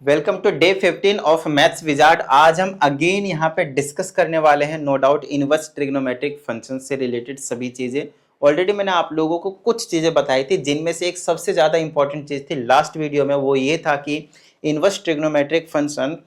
Welcome to day 15 of maths wizard. आज हम again यहाँ पे डिस्कस करने वाले हैं no doubt inverse trigonometric function से रिलेटेड सभी चीजें। ऑलरेडी मैंने आप लोगों को कुछ चीजें बताई थी जिनमें से एक सबसे ज्यादा इंपॉर्टेंट चीज थी लास्ट वीडियो में, वो ये था कि इनवर्स ट्रिग्नोमेट्रिक फंक्शन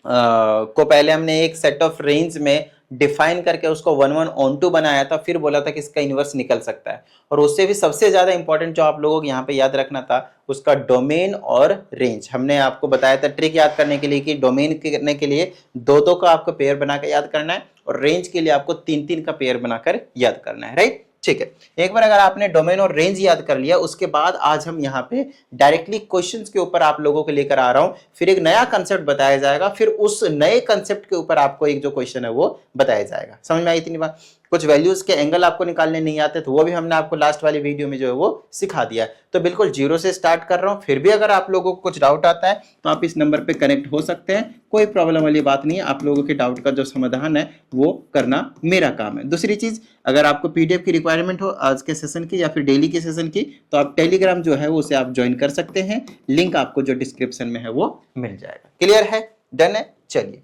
को पहले हमने एक सेट ऑफ रेंज में डिफाइन करके उसको 1 1 ऑन टू बनाया था, फिर बोला था कि इसका इनवर्स निकल सकता है। और उससे भी सबसे ज्यादा इंपॉर्टेंट जो आप लोगों को यहाँ पे याद रखना था उसका डोमेन और रेंज। हमने आपको बताया था ट्रिक याद करने के लिए कि डोमेन करने के लिए दो दो का आपको पेयर बनाकर याद करना है और रेंज के लिए आपको तीन तीन का पेयर बनाकर याद करना है, राइट। ठीक है, एक बार अगर आपने डोमेन और रेंज याद कर लिया उसके बाद आज हम यहाँ पे डायरेक्टली क्वेश्चंस के ऊपर आप लोगों को लेकर आ रहा हूं। फिर एक नया कंसेप्ट बताया जाएगा, फिर उस नए कंसेप्ट के ऊपर आपको एक जो क्वेश्चन है वो बताया जाएगा। समझ में आई इतनी बात? कुछ वैल्यूज के एंगल आपको निकालने नहीं आते तो वो भी हमने आपको लास्ट वाली वीडियो में जो है वो सिखा दिया है। तो बिल्कुल जीरो से स्टार्ट कर रहा हूं, फिर भी अगर आप लोगों को कुछ डाउट आता है तो आप इस नंबर पे कनेक्ट हो सकते हैं, कोई प्रॉब्लम वाली बात नहीं है। आप लोगों के डाउट का जो समाधान है वो करना मेरा काम है। दूसरी चीज, अगर आपको पीडीएफ की रिक्वायरमेंट हो आज के सेशन की या फिर डेली के सेशन की तो आप टेलीग्राम जो है उसे आप ज्वाइन कर सकते हैं, लिंक आपको जो डिस्क्रिप्शन में है वो मिल जाएगा। क्लियर है? डन है? चलिए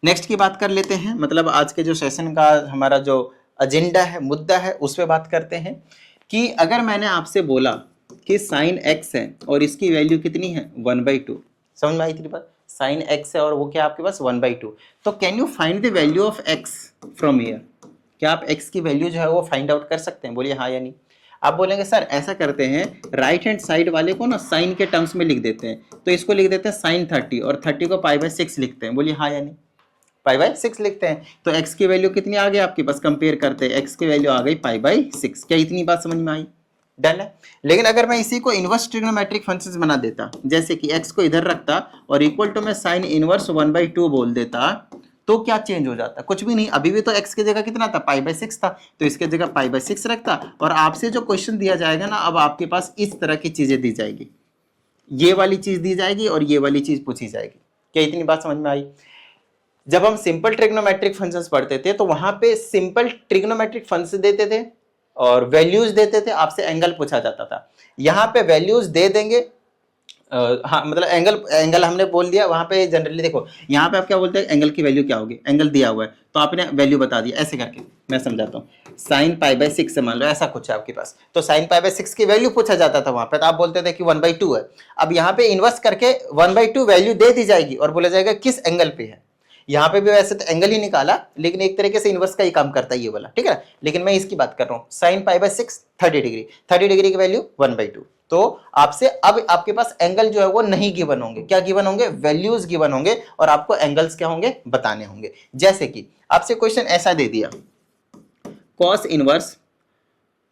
नेक्स्ट की बात कर लेते हैं। मतलब आज के जो सेशन का हमारा जो एजेंडा है, मुद्दा है, उस पर बात करते हैं कि अगर मैंने आपसे बोला कि साइन एक्स है और इसकी वैल्यू कितनी है 1/2। समझ में आई थी बात? साइन एक्स है और वो क्या आपके पास 1/2। तो can you find the value of x from here? क्या आप एक्स की वैल्यू जो है वो फाइंड आउट कर सकते हैं? बोलिए हाँ या नहीं। आप बोलेंगे सर ऐसा करते हैं, राइट हैंड साइड वाले को ना साइन के टर्म्स में लिख देते हैं, तो इसको लिख देते हैं साइन 30 और 30 को π/6 लिखते हैं। बोलिए हाँ या नहीं। π/6 लिखते हैं तो x की वैल्यू कितनी आ गई आपके पास? कंपेयर करते हैं, x की वैल्यू आ गई π/6। क्या इतनी बात समझ में आई? डन है। लेकिन अगर मैं इसी को इनवर्स ट्रिग्नोमेट्रिक फंक्शंस बना देता, जैसे कि x को इधर रखता और इक्वल टू में साइन इनवर्स 1/2 बोल देता, तो क्या चेंज हो जाता? कुछ भी नहीं, अभी भी तो x की जगह कितना था? π/6 था, तो इसके जगह π/6 रखता और आपसे जो क्वेश्चन दिया जाएगा ना, अब आपके पास इस तरह की चीजें दी जाएगी, ये वाली चीज दी जाएगी और ये वाली चीज पूछी जाएगी। क्या इतनी बात समझ में आई? जब हम सिंपल ट्रिग्नोमेट्रिक फंक्शंस पढ़ते थे तो वहां पे सिंपल ट्रिग्नोमेट्रिक फंक्शन देते थे और वैल्यूज देते थे, आपसे एंगल पूछा जाता था। यहां पे वैल्यूज दे देंगे, हाँ मतलब एंगल हमने बोल दिया। वहां पे जनरली देखो, यहाँ पे आप क्या बोलते हैं, एंगल की वैल्यू क्या होगी? एंगल दिया हुआ है तो आपने वैल्यू बता दिया। ऐसे करके मैं समझाता हूँ, साइन π/6 से मान लो ऐसा कुछ है आपके पास, तो साइन π/6 की वैल्यू पूछा जाता था वहां पे, तो आप बोलते थे कि 1/2 है। अब यहाँ पे इन्वर्स करके 1/2 वैल्यू दे दी जाएगी और बोला जाएगा किस एंगल पे है। यहाँ पे भी वैसे तो एंगल ही निकाला, लेकिन एक तरीके से इनवर्स का ही काम करता है ये वाला, ठीक है। लेकिन मैं इसकी बात कर रहा हूँ, साइन π/6 30 डिग्री, 30 डिग्री की वैल्यू 1/2। तो आपसे अब आपके पास एंगल जो है वो नहीं गिवन होंगे। क्या गिवन होंगे? वैल्यूज गिवन होंगे और आपको एंगल्स क्या होंगे बताने होंगे। जैसे कि आपसे क्वेश्चन ऐसा दे दिया, कॉस इनवर्स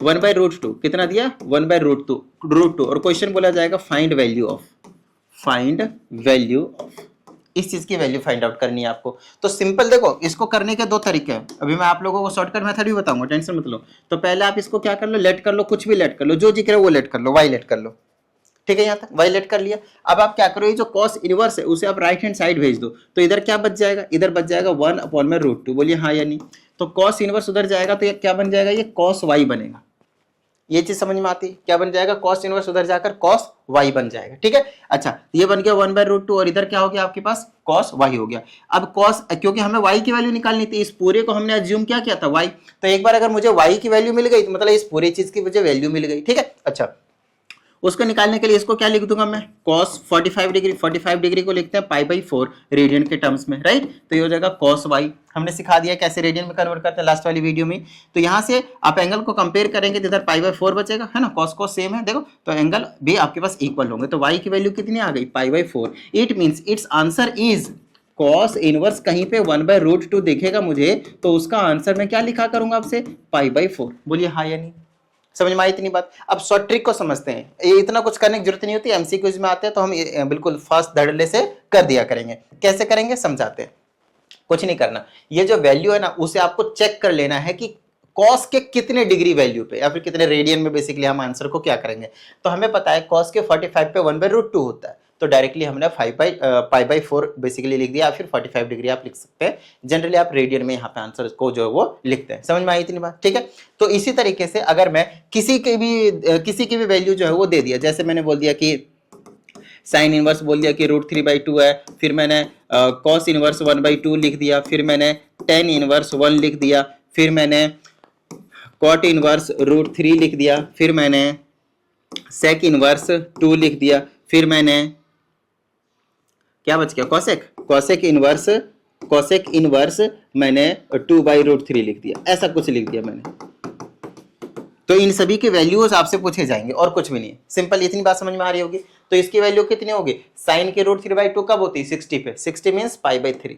1/√2 कितना दिया? 1/√2 और क्वेश्चन बोला जाएगा फाइंड वैल्यू ऑफ इस चीज की वैल्यू फाइंड आउट करनी है आपको। तो सिंपल देखो, इसको करने के दो तरीके हैं। अभी मैं आप लोगों को शॉर्टकट मेथड भी बताऊंगा, टेंशन मत लो। तो पहले आप इसको क्या कर लो, लेट कर लो, कुछ भी लेट कर लो, जो दिख रहा है वो लेट कर लो, वाई लेट कर लो, ठीक है। यहाँ तक वाई लेट कर लिया। अब आप क्या करो, ये जो कॉस इनवर्स है उसे आप राइट हैंड साइड भेज दो, तो इधर क्या बच जाएगा? इधर बच जाएगा 1/√2। बोलिए हाँ या नहीं। तो कॉस इनवर्स उधर जाएगा तो ये क्या बन जाएगा? ये कॉस वाई बनेगा। ये चीज समझ में आती है? क्या बन जाएगा? कॉस इनवर्स उधर जाकर कॉस वाई बन जाएगा, ठीक है। अच्छा, ये बन गया 1/√2 और इधर क्या हो गया आपके पास? कॉस वाई हो गया। अब कॉस, क्योंकि हमें वाई की वैल्यू निकालनी थी, इस पूरे को हमने अज्यूम क्या किया था? वाई। तो एक बार अगर मुझे वाई की वैल्यू मिल गई तो मतलब इस पूरी चीज की मुझे वैल्यू मिल गई, ठीक है। अच्छा, उसको निकालने के लिए इसको क्या लिख दूंगा मैं? cos 45 डिग्री, 45 डिग्री को लिखते हैं π/4 रेडियन के टर्म्स में, राइट। तो ये हो जाएगा cos y। हमने सिखा दिया कैसे रेडियन में कन्वर्ट करते हैं लास्ट वाली वीडियो में। तो यहाँ से आप एंगल को कंपेयर करेंगे तो इधर π/4 बचेगा, है ना। cos सेम है, देखो तो एंगल भी आपके पास इक्वल होंगे। तो y की वैल्यू कितनी आ गई? π/4। It means it's answer is cos inverse. कहीं पे 1/√2 देखेगा मुझे तो उसका आंसर मैं क्या लिखा करूंगा आपसे? π/4। बोलिए हाँ या नहीं। समझ में आई इतनी बात? अब शॉर्ट ट्रिक को समझते हैं, ये इतना कुछ करने की जरूरत नहीं होती। एमसीक्यूज में आते हैं तो हम बिल्कुल फास्ट धड़ल्ले से कर दिया करेंगे। कैसे करेंगे समझाते हैं। कुछ नहीं करना, ये जो वैल्यू है ना उसे आपको चेक कर लेना है कि कॉस के कितने डिग्री वैल्यू पे या फिर कितने रेडियन में बेसिकली हम आंसर को क्या करेंगे। तो हमें पता है कॉस के 45 पे 1/√2 होता है, तो डायरेक्टली हमने π/4 बेसिकली लिख दिया, फिर 45 डिग्री आप लिख सकते हैं। जनरली आप रेडियन में यहाँ पे आंसर को जो है वो लिखते हैं। समझ में आई इतनी बात? ठीक है। तो इसी तरीके से अगर मैं किसी की भी वैल्यू जो है वो दे दिया, जैसे मैंने बोल दिया कि साइन इनवर्स बोल दिया कि √3/2 है, फिर मैंने कॉस इनवर्स 1/2 लिख दिया, फिर मैंने टेन इनवर्स 1 लिख दिया, फिर मैंने कॉट इनवर्स √3 लिख दिया, फिर मैंने सेक इनवर्स 2 लिख दिया, फिर मैंने क्या बच गया, कॉसेक इनवर्स मैंने 2/√3 लिख दिया, ऐसा कुछ लिख दिया मैंने। तो इन सभी के वैल्यूज आपसे पूछे जाएंगे और कुछ भी नहीं है, सिंपल। इतनी बात समझ में आ रही होगी। तो इसकी वैल्यू कितनी होगी, साइन के √3/2 कब होती है, 60 पे, 60 मीन्स π/3,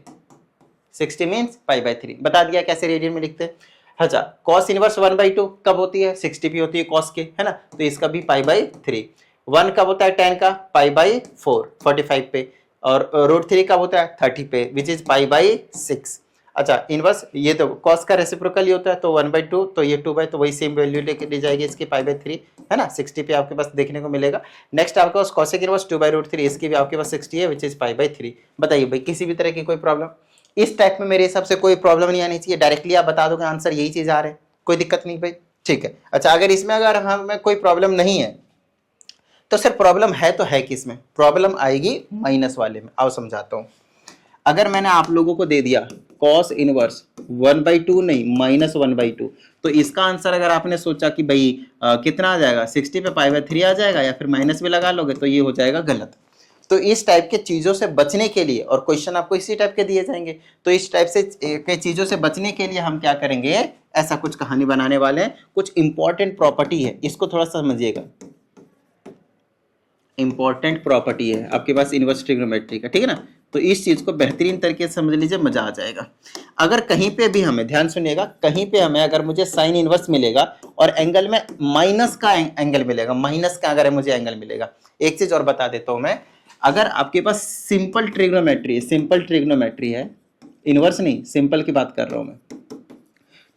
60 मीन्स π/3 बता दिया कैसे रेडियन में लिखते हैं। अच्छा, कॉस इनवर्स 1/2 कब होती है, 60 पे होती है कॉस के, है ना, तो इसका भी π/3। 1 कब होता है tan का, π/4, 45 पे, और √3 कब होता है 30 पे, विच इज π/6। अच्छा, इनवर्स ये तो कॉस का रेसिप्रोकल ही होता है, तो 1/2, तो ये 2/, तो वही सेम वैल्यू लेके ले जाएगी इसकी π/3, है ना, 60 पे आपके पास देखने को मिलेगा। नेक्स्ट आपके पास कॉसेक इनवर्स 2/√3, इसकी भी आपके पास 60 है, विच इज π/3। बताइए भाई, किसी भी तरह की कोई प्रॉब्लम इस टाइप में मेरे हिसाब से कोई प्रॉब्लम नहीं आनी चाहिए, डायरेक्टली आप बता दोगे आंसर यही चीज आ रहा है, कोई दिक्कत नहीं भाई, ठीक है। अच्छा, अगर इसमें अगर हमें कोई प्रॉब्लम नहीं है तो सर प्रॉब्लम है तो है किसमें, प्रॉब्लम आएगी माइनस वाले में। आओ समझाता हूं। अगर मैंने आप लोगों को दे दिया कॉस इनवर्स 1/2 नहीं -1/2, तो इसका आंसर अगर आपने सोचा कि भाई कितना आ जाएगा, 60 पे π/3 आ जाएगा, या फिर माइनस भी लगा लोगे, तो ये हो जाएगा गलत। तो इस टाइप के चीजों से बचने के लिए, और क्वेश्चन आपको इसी टाइप के दिए जाएंगे, तो इस टाइप से के चीजों से बचने के लिए हम क्या करेंगे, ऐसा कुछ कहानी बनाने वाले हैं। कुछ इंपॉर्टेंट प्रॉपर्टी है, इसको थोड़ा सा समझिएगा। इंपॉर्टेंट प्रॉपर्टी है आपके पास इनवर्स ट्रिग्नोमेट्री का, ठीक है ना, तो इस चीज को बेहतरीन तरीके से समझ लीजिए, मजा आ जाएगा। अगर कहीं पे भी हमें, ध्यान सुनिएगा, कहीं पे हमें अगर मुझे साइन इनवर्स मिलेगा और एंगल में माइनस का एंगल मिलेगा, माइनस का अगर मुझे एंगल मिलेगा, एक चीज और बता देता हूं मैं, अगर आपके पास सिंपल ट्रिग्नोमेट्री है, इनवर्स नहीं, सिंपल की बात कर रहा हूं मैं,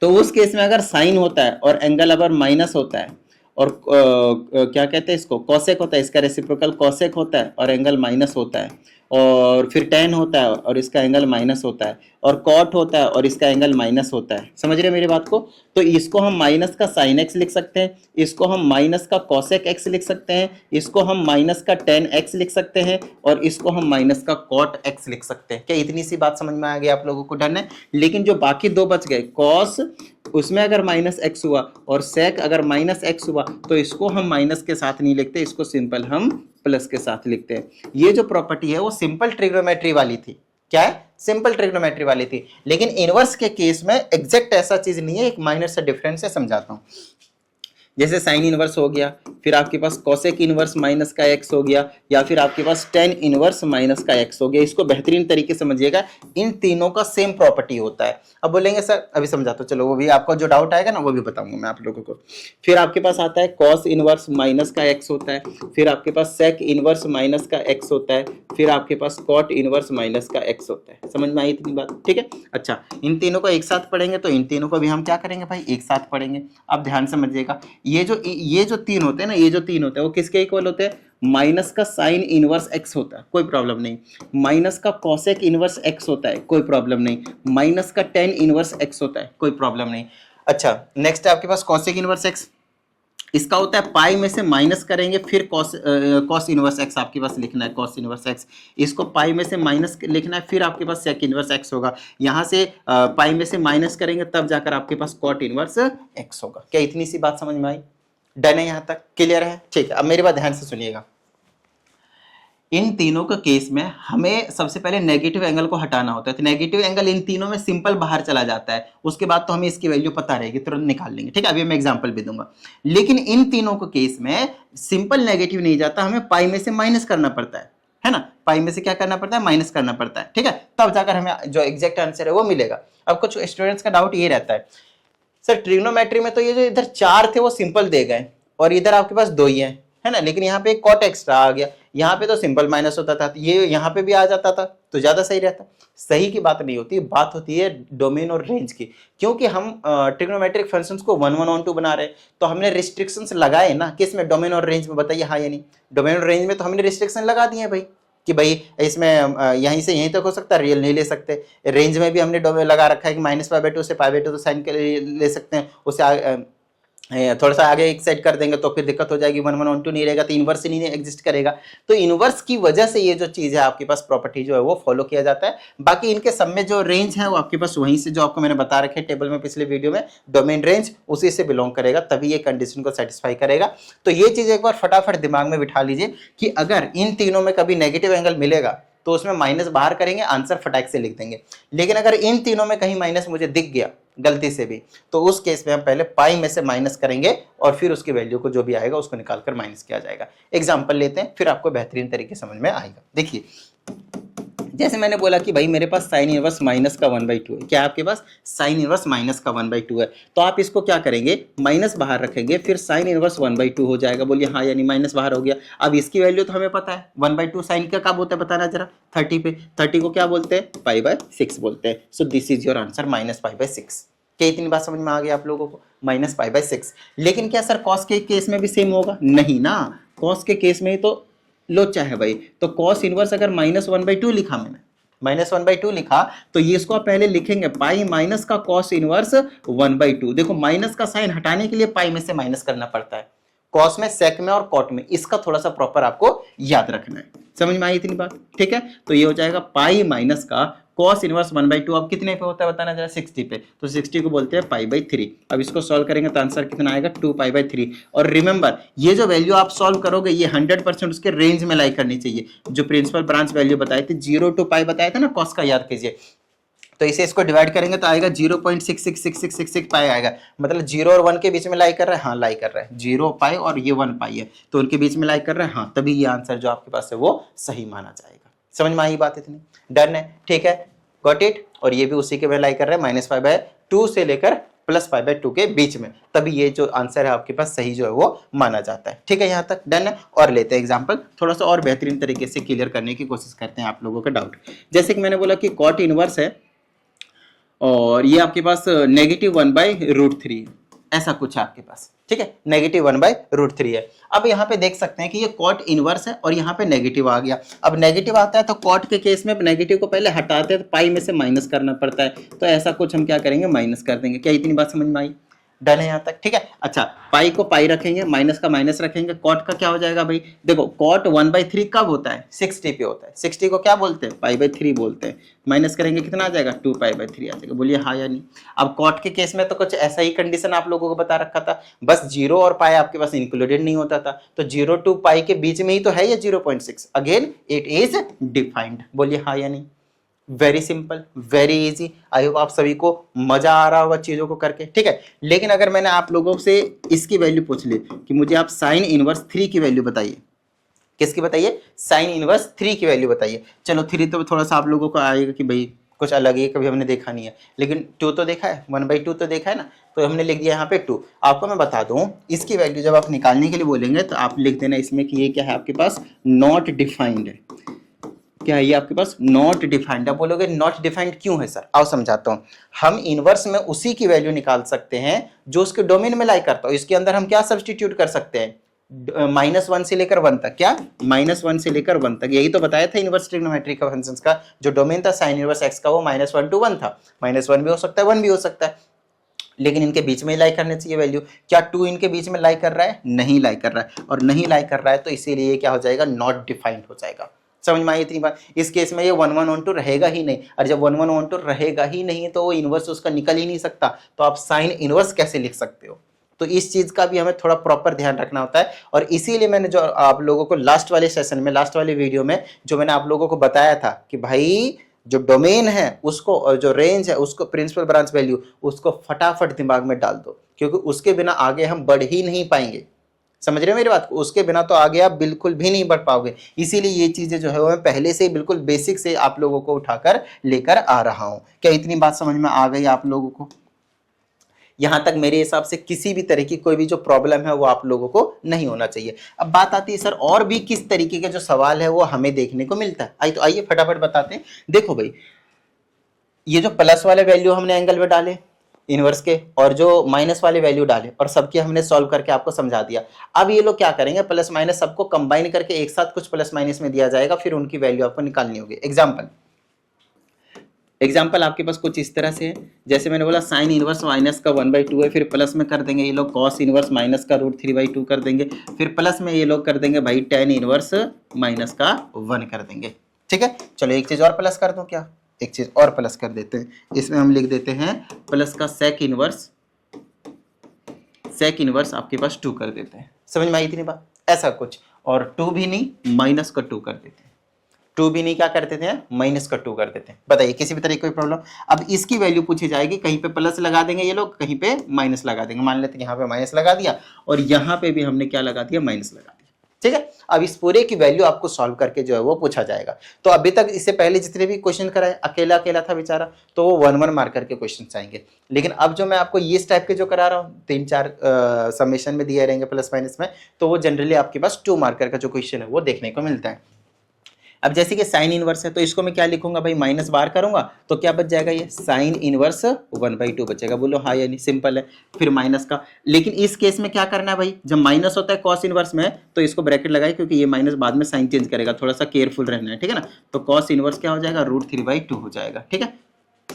तो उस केस में अगर साइन होता है और एंगल अगर माइनस होता है, और क्या कहते हैं इसको, कॉसेक होता है, इसका रेसिप्रोकल कॉसेक होता है और एंगल माइनस होता है, और फिर टेन होता है और इसका एंगल माइनस होता है, और कॉट होता है और इसका एंगल माइनस होता है, समझ रहे हैं मेरी बात को। तो इसको हम माइनस का साइन एक्स लिख सकते हैं, इसको हम माइनस का कॉसेक एक्स लिख सकते हैं, इसको हम माइनस का टेन एक्स लिख सकते हैं, और इसको हम माइनस का कॉट एक्स लिख सकते हैं। क्या इतनी सी बात समझ में आ गई आप लोगों को, डन है। लेकिन जो बाकी दो बच गए, कॉस उसमें अगर माइनस एक्स हुआ और सेक अगर माइनस एक्स हुआ, तो इसको हम माइनस के साथ नहीं लिखते, इसको सिंपल हम प्लस के साथ लिखते हैं। ये जो प्रॉपर्टी है वो सिंपल ट्रिग्नोमेट्री वाली थी, क्या है, सिंपल ट्रिग्नोमेट्री वाली थी। लेकिन इनवर्स के केस में एग्जैक्ट ऐसा चीज नहीं है, एक माइनर सा डिफरेंस है, समझाता हूं। जैसे साइन इनवर्स हो गया, फिर आपके पास कॉसेक इनवर्स माइनस का एक्स हो गया, या फिर आपके पास टेन इनवर्स माइनस का एक्स हो गया। इसको बेहतरीन तरीके से समझिएगा, इन तीनों का सेम प्रॉपर्टी होता है। अब बोलेंगे सर अभी समझाता, चलो वो भी आपको जो डाउट आएगा ना वो भी बताऊंगा मैं आप लोगों को। फिर आपके पास आता है कॉस इनवर्स माइनस का एक्स होता है, फिर आपके पास सेक इनवर्स माइनस का एक्स होता है, फिर आपके पास कॉट इनवर्स माइनस का एक्स होता है। समझ में आई इतनी बात, ठीक है। अच्छा, इन तीनों को एक साथ पढ़ेंगे, तो इन तीनों को भी हम क्या करेंगे भाई, एक साथ पढ़ेंगे। अब ध्यान समझिएगा, ये जो तीन होते हैं ना, ये जो तीन होते हैं वो किसके इक्वल होते हैं, माइनस का साइन इनवर्स एक्स होता है, कोई प्रॉब्लम नहीं, माइनस का कॉसेक इनवर्स एक्स होता है, कोई प्रॉब्लम नहीं, माइनस का टेन इनवर्स एक्स होता है, कोई प्रॉब्लम नहीं। अच्छा, नेक्स्ट है आपके पास कॉसेक इनवर्स एक्स, इसका होता है पाई में से माइनस करेंगे, फिर कॉस इनवर्स एक्स आपके पास लिखना है, कॉस इनवर्स एक्स, इसको पाई में से माइनस लिखना है, फिर आपके पास सेक इनवर्स एक्स होगा, यहाँ से पाई में से माइनस करेंगे, तब जाकर आपके पास कॉट इनवर्स एक्स होगा। क्या इतनी सी बात समझ में आई, डन है, यहाँ तक क्लियर है, ठीक है। अब मेरी बात ध्यान से सुनिएगा, इन तीनों के केस में हमें सबसे पहले नेगेटिव एंगल को हटाना होता है। तो नेगेटिव एंगल इन तीनों में सिंपल बाहर चला जाता है, उसके बाद तो हमें इसकी वैल्यू पता रहेगी, तुरंत निकाल लेंगे, ठीक है। अभी मैं एग्जांपल भी दूंगा। लेकिन इन तीनों के केस में सिंपल नेगेटिव नहीं जाता, हमें पाई में से माइनस करना पड़ता है ना, पाई में से क्या करना पड़ता है, माइनस करना पड़ता है, ठीक है, तब जाकर हमें जो एग्जैक्ट आंसर है वो मिलेगा। अब कुछ स्टूडेंट्स का डाउट ये रहता है, सर ट्रिग्नोमेट्री में तो ये जो इधर 4 थे वो सिंपल दे गए, और इधर आपके पास 2 ही है ना, लेकिन यहाँ पे एक कॉट एक्स्ट्रा आ गया, यहाँ पे तो सिंपल माइनस होता था, ये यहाँ पे भी आ जाता था, तो ज्यादा सही रहता। सही की बात नहीं होती, बात होती है डोमेन और रेंज की। क्योंकि हम ट्रिग्नोमेट्रिक फंक्शंस को 1 1 on 2 बना रहे हैं, तो हमने रिस्ट्रिक्शंस लगाए ना, किस में, डोमेन और रेंज में, बताइए हाँ या नहीं। डोमेन और रेंज में तो हमने रिस्ट्रिक्शन लगा दिए भाई, कि भाई इसमें यहीं से यहीं तक हो सकता है, रियल नहीं ले सकते। रेंज में भी हमने डोमेन लगा रखा है कि -π/2 से π/2 तो साइन के लिए ले सकते हैं, उससे थोड़ा सा आगे एक सेट कर देंगे तो फिर दिक्कत हो जाएगी, 1 1 1 2 नहीं रहेगा तो इनवर्स ही नहीं एग्जिस्ट करेगा। तो इनवर्स की वजह से ये जो चीज है आपके पास प्रॉपर्टी जो है वो फॉलो किया जाता है। बाकी इनके सब में जो रेंज है वो आपके पास वहीं से जो आपको मैंने बता रखे टेबल में पिछले वीडियो में, डोमेन रेंज उसी से बिलोंग करेगा, तभी ये कंडीशन को सेटिस्फाई करेगा। तो ये चीज एक बार फटाफट दिमाग में बिठा लीजिए कि अगर इन तीनों में कभी नेगेटिव एंगल मिलेगा तो उसमें माइनस बाहर करेंगे, आंसर फटाक से लिख देंगे। लेकिन अगर इन तीनों में कहीं माइनस मुझे दिख गया गलती से भी, तो उस केस में हम पहले पाई में से माइनस करेंगे और फिर उसकी वैल्यू को जो भी आएगा उसको निकालकर माइनस किया जाएगा। एग्जांपल लेते हैं, फिर आपको बेहतरीन तरीके समझ में आएगा। देखिए, जैसे मैंने बोला कि भाई मेरे पास साइन इनवर्स माइनस का 1/2 है। क्या आपके पास साइन इनवर्स माइनस का 1/2 है, तो आप इसको क्या करेंगे, माइनस बाहर रखेंगे, फिर साइन इनवर्स 1/2 हो जाएगा। बोलिए हाँ, यानी माइनस बाहर हो गया। अब इसकी वैल्यू तो हमें पता है 1/2 साइन का कब होता है बताना जरा, 30 पे। 30 को क्या बोलते हैं, π/6 बोलते हैं। So this is your answer -π/6। क्या इतनी बात समझ में आ गई आप लोगों को, -π/6। लेकिन क्या सर कॉस के केस में भी सेम होगा, नहीं ना, कॉस के केस में ही तो लोचा है भाई। तो कॉस इनवर्स अगर -1/2 लिखा मैंने, -1/2 लिखा, तो ये इसको आप पहले लिखेंगे पाई माइनस का कॉस इनवर्स 1/2। देखो माइनस का साइन हटाने के लिए पाई में से माइनस करना पड़ता है, कॉस में, सेक में और कॉट में। इसका थोड़ा सा प्रॉपर आपको याद रखना है। समझ में आई इतनी बात, ठीक है। तो ये हो जाएगा पाई माइनस का कॉस इनवर्स 1/2। अब कितने पे होता है बताना जरा, 60 पे। तो 60 को बोलते हैं π/3। अब इसको सॉल्व करेंगे तो आंसर कितना आएगा, 2π/3। और रिमेंबर, ये जो वैल्यू आप सॉल्व करोगे ये 100% उसके रेंज में लाई करनी चाहिए। जो प्रिंसिपल ब्रांच वैल्यू बताए थे 0 to π बताया था ना कॉस का, याद कीजिए। तो इसे इसको डिवाइड करेंगे तो आएगा 0.666666 पाई आएगा। मतलब 0 और 1 के बीच में लाई कर रहा है, हाँ लाई कर रहा है। 0 पाई और ये 1 पाई है, तो उनके बीच में लाई कर रहा है, हाँ, तभी ये आंसर जो आपके पास है वो सही माना जाएगा। समझ में आई बात इतनी, डन है, ठीक है, गॉट इट। और ये भी उसी के में लाई कर रहा है, -π/2 से लेकर +π/2 के बीच में, तभी ये जो आंसर है आपके पास सही जो है वो माना जाता है। ठीक है, यहाँ तक डन है। और लेते हैं एग्जांपल, थोड़ा सा और बेहतरीन तरीके से क्लियर करने की कोशिश करते हैं आप लोगों का डाउट। जैसे कि मैंने बोला कि कॉट इनवर्स है और ये आपके पास -1/√3 है, ऐसा कुछ है आपके पास, ठीक है, -1/√3 है। अब यहाँ पे देख सकते हैं कि ये कॉट इनवर्स है और यहाँ पे नेगेटिव आ गया। अब नेगेटिव आता है तो कॉट के केस में नेगेटिव को पहले हटाते हैं तो पाई में से माइनस करना पड़ता है, तो ऐसा कुछ हम क्या करेंगे, माइनस कर देंगे। क्या इतनी बात समझ में आई, डन है यहाँ तक, ठीक है। अच्छा, पाई को पाई रखेंगे, माइनस का माइनस रखेंगे, कॉट का क्या हो जाएगा भाई, देखो कॉट 1/3 कब होता है, 60 पे होता है। 60 को क्या बोलते हैं, π/3 बोलते हैं। माइनस करेंगे कितना आ जाएगा, 2π/3 आ जाएगा। बोलिए हाँ या नहीं। अब कॉट के केस में तो कुछ ऐसा ही कंडीशन आप लोगों को बता रखा था, बस 0 और पाई आपके पास इंक्लूडेड नहीं होता था, तो 0 to पाई के बीच में ही तो है ये 0.6। Again it is defined. बोलिए हाँ या नहीं। Very simple, very easy. I hope आप सभी को मजा आ रहा होगा चीजों को करके, ठीक है। लेकिन अगर मैंने आप लोगों से इसकी वैल्यू पूछ ली कि मुझे आप साइन इनवर्स 3 की वैल्यू बताइए, किसकी बताइए, साइन इनवर्स 3 की वैल्यू बताइए। चलो 3 तो थोड़ा सा आप लोगों को आएगा कि भाई कुछ अलग है, कभी हमने देखा नहीं है, लेकिन 2 तो देखा है, 1/2 तो देखा है ना, तो हमने लिख दिया यहाँ पे 2। आपको मैं बता दूं, इसकी वैल्यू जब आप निकालने के लिए बोलेंगे तो आप लिख देना इसमें कि ये क्या है आपके पास, नॉट डिफाइंड है। क्या है ये आपके पास, नॉट डिफाइंड। आप बोलोगे नॉट डिफाइंड क्यों है सर, आओ समझाता हूं। हम इनवर्स में उसी की वैल्यू निकाल सकते हैं जो उसके डोमेन में लाई करता हो। इसके अंदर हम क्या सब्स्टिट्यूट कर सकते हैं, -1 से लेकर 1 तक। क्या, -1 से लेकर 1 तक, यही तो बताया था इनवर्स ट्रिग्नोमेट्री का फंक्शंस का जो डोमेन था साइन इनवर्स x का, वो -1 to 1 था। -1 भी हो सकता है, 1 भी हो सकता है, लेकिन इनके बीच में लाई करने चाहिए वैल्यू। क्या 2 इनके बीच में लाई कर रहा है, नहीं लाई कर रहा है, और नहीं लाई कर रहा है तो इसीलिए क्या हो जाएगा, नॉट डिफाइंड हो जाएगा। समझ में आई इतनी बात। इस केस में ये 1 1 1 2 रहेगा ही नहीं, और जब 1 1 1 2 रहेगा ही नहीं तो वो इनवर्स उसका निकल ही नहीं सकता, तो आप साइन इनवर्स कैसे लिख सकते हो। तो इस चीज का भी हमें थोड़ा प्रॉपर ध्यान रखना होता है, और इसीलिए मैंने जो आप लोगों को लास्ट वाले सेशन में, लास्ट वाले वीडियो में जो मैंने आप लोगों को बताया था कि भाई जो डोमेन है उसको और जो रेंज है उसको, प्रिंसिपल ब्रांच वैल्यू, उसको फटाफट दिमाग में डाल दो, क्योंकि उसके बिना आगे हम बढ़ ही नहीं पाएंगे। समझ रहे हो मेरी बात को, उसके बिना तो आगे आप बिल्कुल भी नहीं बढ़ पाओगे। इसीलिए ये चीजें जो है वो मैं पहले से ही बिल्कुल बेसिक से आप लोगों को उठाकर लेकर आ रहा हूं। क्या इतनी बात समझ में आ गई आप लोगों को। यहां तक मेरे हिसाब से किसी भी तरह की कोई भी जो प्रॉब्लम है वो आप लोगों को नहीं होना चाहिए। अब बात आती है सर और भी किस तरीके के जो सवाल है वो हमें देखने को मिलता है। तो आइए फटाफट बताते हैं। देखो भाई, ये जो प्लस वाले वैल्यू हमने एंगल में डाले इनवर्स के, और जो माइनस वाले वैल्यू डाले, और सबके हमने सॉल्व करके आपको समझा दिया। अब ये लोग क्या करेंगे, प्लस माइनस सबको कंबाइन करके एक साथ कुछ प्लस माइनस में दिया जाएगा, फिर उनकी वैल्यू आपको निकालनी होगी। एग्जाम्पल आपके पास कुछ इस तरह से है, जैसे मैंने बोला साइन इनवर्स माइनस का 1/2 है, फिर प्लस में कर देंगे ये लोग कॉस इनवर्स माइनस का √3/2 कर देंगे, फिर प्लस में ये लोग कर देंगे भाई टेन इनवर्स माइनस का 1 कर देंगे। ठीक है, चलो एक चीज और प्लस कर दो, क्या एक चीज और प्लस कर देते हैं, इसमें हम लिख देते हैं प्लस का सेक इनवर्स आपके पास 2 कर देते हैं। समझ में आई इतनी बात? ऐसा कुछ, और 2 भी नहीं माइनस का 2 कर देते हैं, 2 भी नहीं क्या कर देते हैं, माइनस का 2 कर देते हैं। बताइए किसी भी तरह की कोई प्रॉब्लम? अब इसकी वैल्यू पूछी जाएगी, कहीं पे प्लस लगा देंगे ये लोग, कहीं पे माइनस लगा देंगे। मान लेते हैं यहाँ पे माइनस लगा दिया और यहाँ पे भी हमने क्या लगा दिया, माइनस लगा दिया। ठीक है, अब इस पूरे की वैल्यू आपको सॉल्व करके जो है वो पूछा जाएगा। तो अभी तक इससे पहले जितने भी क्वेश्चन कराए अकेला अकेला था बेचारा, तो वो 1-1 मार्क करके क्वेश्चन आएंगे। लेकिन अब जो मैं आपको इस टाइप के जो करा रहा हूँ 3-4 समेशन में दिए रहेंगे प्लस माइनस में, तो वो जनरली आपके पास 2 मार्कर का जो क्वेश्चन है वो देखने को मिलता है। अब जैसे कि साइन इनवर्स है तो इसको मैं क्या लिखूंगा भाई, माइनस बार करूंगा तो क्या बच जाएगा, ये साइन इनवर्स 1/2 बचेगा। बोलो हाँ या नहीं, सिंपल है। फिर माइनस का, लेकिन इस केस में क्या करना है भाई, जब माइनस होता है कॉस इनवर्स में तो इसको ब्रैकेट लगाए, क्योंकि ये माइनस बाद में साइन चेंज करेगा, थोड़ा सा केयरफुल रहना है। ठीक है ना, तो कॉस इनवर्स क्या हो जाएगा, √3/2 हो जाएगा। ठीक है,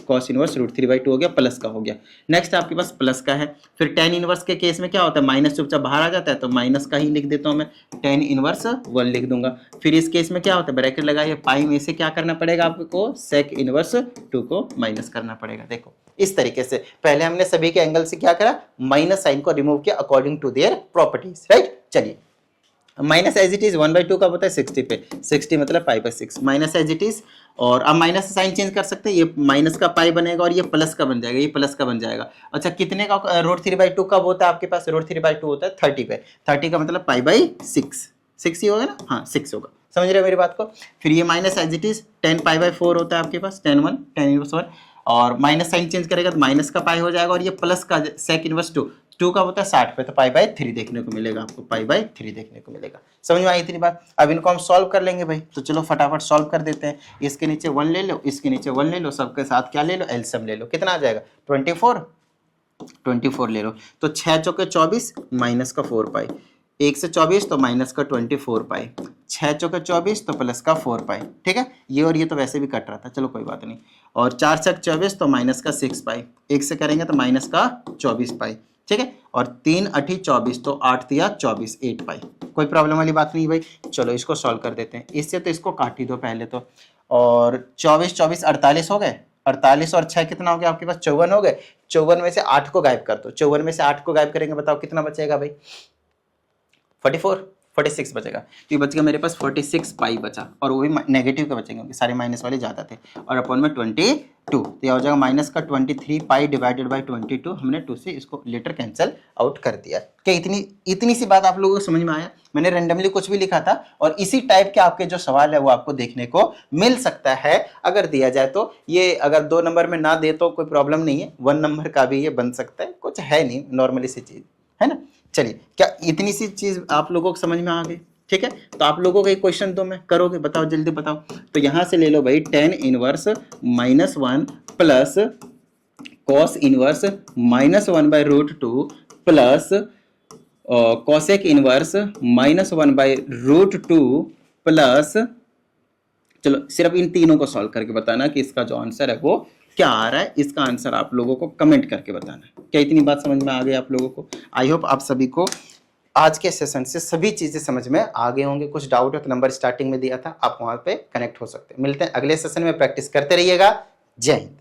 कॉस इनवर्स √3/2 हो गया, प्लस का हो गया। नेक्स्ट आपके पास प्लस का है। फिर टेन इनवर्स के केस में क्या होता है, माइनस चुपचाप बाहर आ जाता है, तो माइनस का ही लिख देता हूं मैं, टेन इनवर्स 1 लिख दूंगा। फिर इस केस में क्या होता है, ब्रैकेट लगाइए, पाई में से क्या करना पड़ेगा आपको, सेक इनवर्स 2 को माइनस करना पड़ेगा। देखो इस तरीके से पहले हमने सभी के एंगल से क्या करा, माइनस साइन को रिमूव किया according to their properties, right. चलिए माइनस एज इट इज 1/2 कब होता है, 60 पे, 60 मतलब π/6 माइनस एज इट इज। और अब माइनस से साइन चेंज कर सकते हैं, ये माइनस का पाई बनेगा और ये प्लस का बन जाएगा, ये प्लस का बन जाएगा। अच्छा कितने का √3/2 कब होता है आपके पास, √3/2 होता है 30 पे, 30 का मतलब π/6, 6 ही होगा ना, हाँ 6 होगा। समझ रहे हो मेरी बात को? फिर ये माइनस एज इट इज 10 π/4 होता है आपके पास, 10 इनवर्स 1, और माइनस साइन चेंज करेगा तो माइनस का पाई हो जाएगा, और ये प्लस का सेक इनवर्स 2 का होता है 60 पे, तो π/3 देखने को मिलेगा आपको, π/3 देखने को मिलेगा। समझ में आई इतनी बात? अब इनको हम सॉल्व कर लेंगे भाई, तो चलो फटाफट सॉल्व कर देते हैं। इसके नीचे 1 ले लो, इसके नीचे 1 ले लो, सबके साथ क्या ले लो, एलसीएम ले लो। कितना आ जाएगा, 24 ले लो, तो 6 चौके 24 माइनस का 4 पाई, 1 से 24 तो माइनस का 24 पाई, 6 चौके 24 तो प्लस का 4 पाई। ठीक है, ये और ये तो वैसे भी कट रहा था, चलो कोई बात नहीं। और 4 चक 24 तो माइनस का 6 पाई, 1 से करेंगे तो माइनस का 24 पाई। ठीक है, और 3 8 24 तो 8 दिया 24, 8 पाई। कोई प्रॉब्लम वाली बात नहीं भाई। चलो इसको सॉल्व कर देते हैं, इससे तो इसको काट ही दो पहले तो। और 24 24 48 हो गए, 48 और 6 कितना हो गया आपके पास, 54 हो गए। 54 में से 8 को गायब कर दो, 54 में से 8 को गायब करेंगे, बताओ कितना बचेगा भाई, 46 बचेगा। तो ये बच गया मेरे पास 46 पाई बचा, और वो भी नेगेटिव के बचेंगे क्योंकि सारे माइनस वाले ज्यादा थे, और अपॉन में 22, तो यह हो जाएगा माइनस का 23 पाई डिवाइडेड बाई 22। हमने 2 से इसको लेटर कैंसिल आउट कर दिया। क्या इतनी सी बात आप लोगों को समझ में आया? मैंने रेंडमली कुछ भी लिखा था, और इसी टाइप के आपके जो सवाल है वो आपको देखने को मिल सकता है अगर दिया जाए तो। ये अगर 2 नंबर में ना दे तो कोई प्रॉब्लम नहीं है, 1 नंबर का भी ये बन सकता है, कुछ है नहीं, नॉर्मली सी चीज है ना। चलिए क्या इतनी सी चीज आप लोगों को समझ में आ गई? ठीक है, तो आप लोगों का एक क्वेश्चन तो मैं करोगे, बताओ जल्दी बताओ। तो यहां से ले लो भाई tan inverse -1 plus cos inverse -1/√2 plus cosec inverse -1/√2 plus, चलो सिर्फ इन तीनों को सॉल्व करके बताना कि इसका जो आंसर है वो क्या आ रहा है। इसका आंसर आप लोगों को कमेंट करके बताना। क्या इतनी बात समझ में आ गई आप लोगों को? आई होप आप सभी को आज के सेशन से सभी चीजें समझ में आ गए होंगे। कुछ डाउट है तो नंबर स्टार्टिंग में दिया था, आप वहां पे कनेक्ट हो सकते हैं। मिलते हैं अगले सेशन में, प्रैक्टिस करते रहिएगा। जय हिंद।